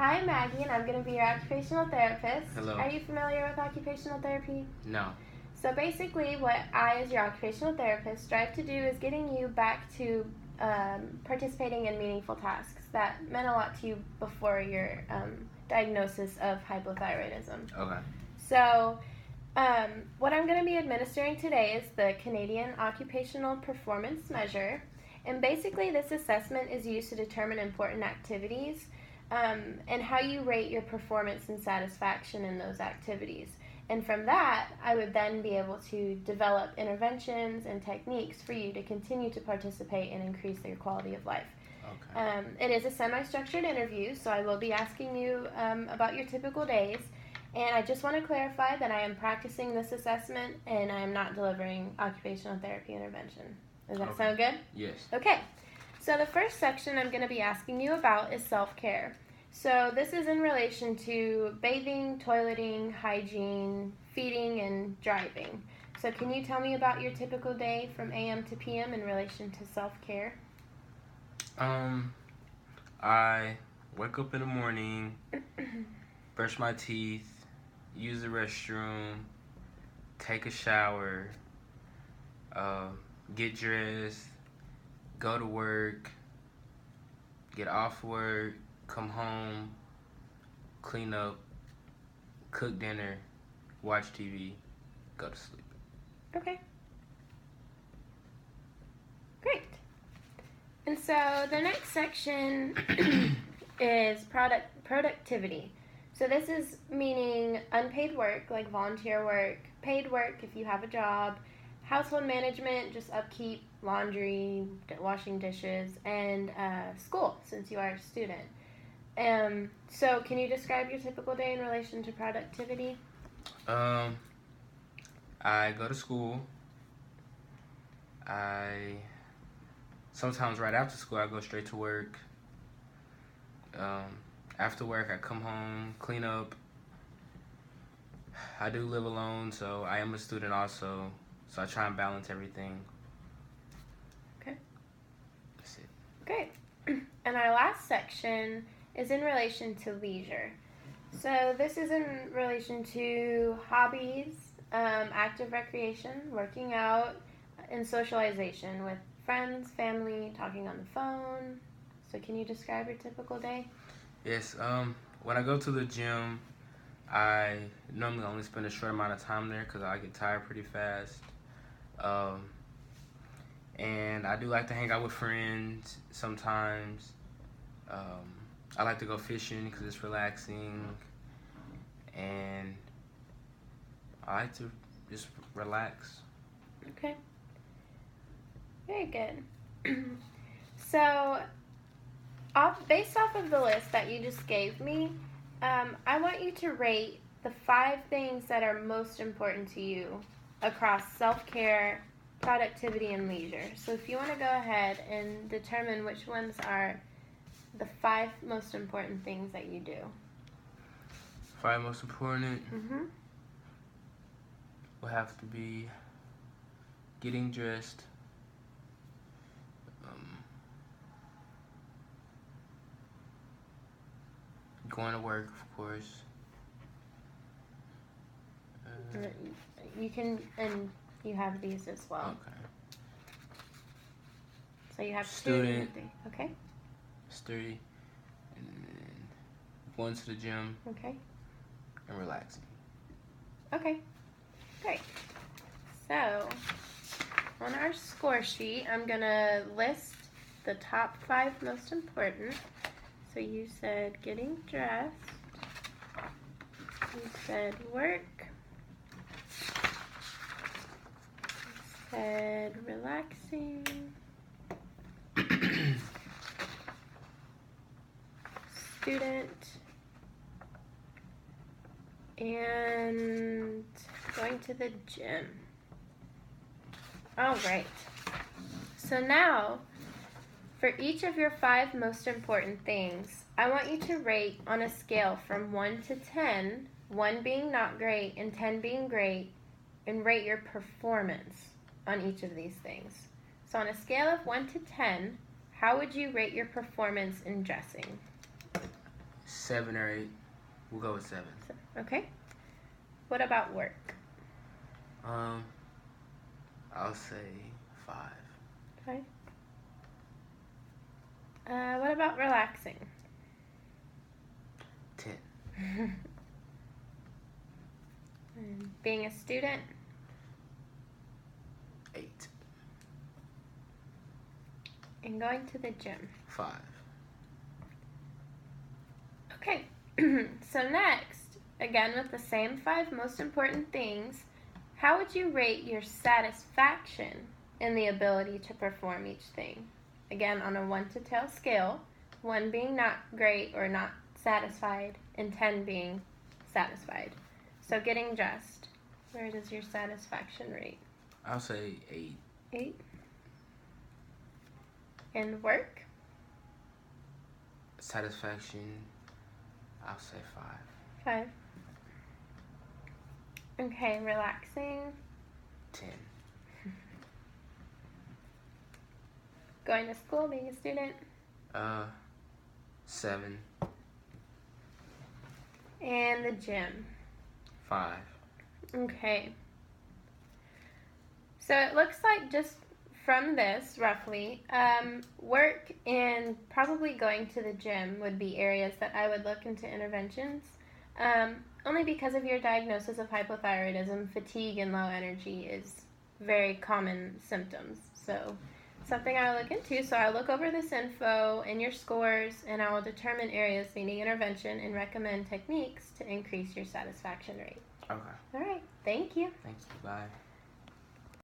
Hi, Maggie, and I'm going to be your occupational therapist. Hello. Are you familiar with occupational therapy? No. So basically, what I, as your occupational therapist, strive to do is getting you back to participating in meaningful tasks that meant a lot to you before your diagnosis of hypothyroidism. Okay. So, what I'm going to be administering today is the Canadian Occupational Performance Measure. And basically, this assessment is used to determine important activities and how you rate your performance and satisfaction in those activities. And from that, I would then be able to develop interventions and techniques for you to continue to participate and increase your quality of life. Okay. It is a semi-structured interview, so I will be asking you about your typical days. And I just want to clarify that I am practicing this assessment and I am not delivering occupational therapy intervention. Does that sound good? Yes. Okay. So the first section I'm going to be asking you about is self-care. So this is in relation to bathing, toileting, hygiene, feeding, and driving. So can you tell me about your typical day from AM to PM in relation to self-care? I wake up in the morning, brush my teeth, use the restroom, take a shower, get dressed, go to work, get off work, come home, clean up, cook dinner, watch TV, go to sleep. Okay. Great. And so the next section is productivity. So this is meaning unpaid work, like volunteer work, paid work if you have a job, household management, just upkeep, laundry, washing dishes, and school, since you are a student. So can you describe your typical day in relation to productivity? I go to school. Sometimes right after school I go straight to work. After work I come home, clean up. I do live alone, so I am a student also, so I try and balance everything. Okay. That's it. Great. And our last section is in relation to leisure. So this is in relation to hobbies, active recreation, working out, and socialization with friends, family, talking on the phone. So can you describe your typical day? Yes, when I go to the gym, I normally only spend a short amount of time there because I get tired pretty fast. And I do like to hang out with friends sometimes. I like to go fishing because it's relaxing. And I like to just relax. Okay. Very good. So, based off of the list that you just gave me, I want you to rate the 5 things that are most important to you across self-care, productivity, and leisure. So if you want to go ahead and determine which ones are the 5 most important things that you do. 5 most important Mm-hmm. will have to be getting dressed, going to work, of course. You can, and you have these as well. Okay. So you have Student. 2 and 3. Okay. Sturdy, and then going to the gym Okay. and relaxing. Okay. Great. So on our score sheet, I'm gonna list the top 5 most important. So you said getting dressed. You said work. You said relaxing. Student. And going to the gym. All right. So now, for each of your 5 most important things, I want you to rate on a scale from 1 to 10, 1 being not great and 10 being great, and rate your performance on each of these things. So on a scale of 1 to 10, how would you rate your performance in dressing? 7 or 8. We'll go with 7. Okay. What about work? I'll say 5. 5. What about relaxing? 10. And being a student? 8. And going to the gym? 5. Okay. So next, again with the same 5 most important things, how would you rate your satisfaction in the ability to perform each thing? Again, on a 1 to 10 scale, 1 being not great or not satisfied, and 10 being satisfied. So getting dressed, where does your satisfaction rate? I'll say 8. 8. And work? Satisfaction, I'll say 5. 5. Okay, relaxing? 10. Going to school, being a student? 7. And the gym? 5. Okay. So it looks like just from this, roughly, work and probably going to the gym would be areas that I would look into interventions. Only because of your diagnosis of hypothyroidism, fatigue and low energy is very common symptoms. So something I'll look into. So I'll look over this info and your scores, and I will determine areas needing intervention and recommend techniques to increase your satisfaction rate. Okay. All right. Thank you. Thank you. Bye.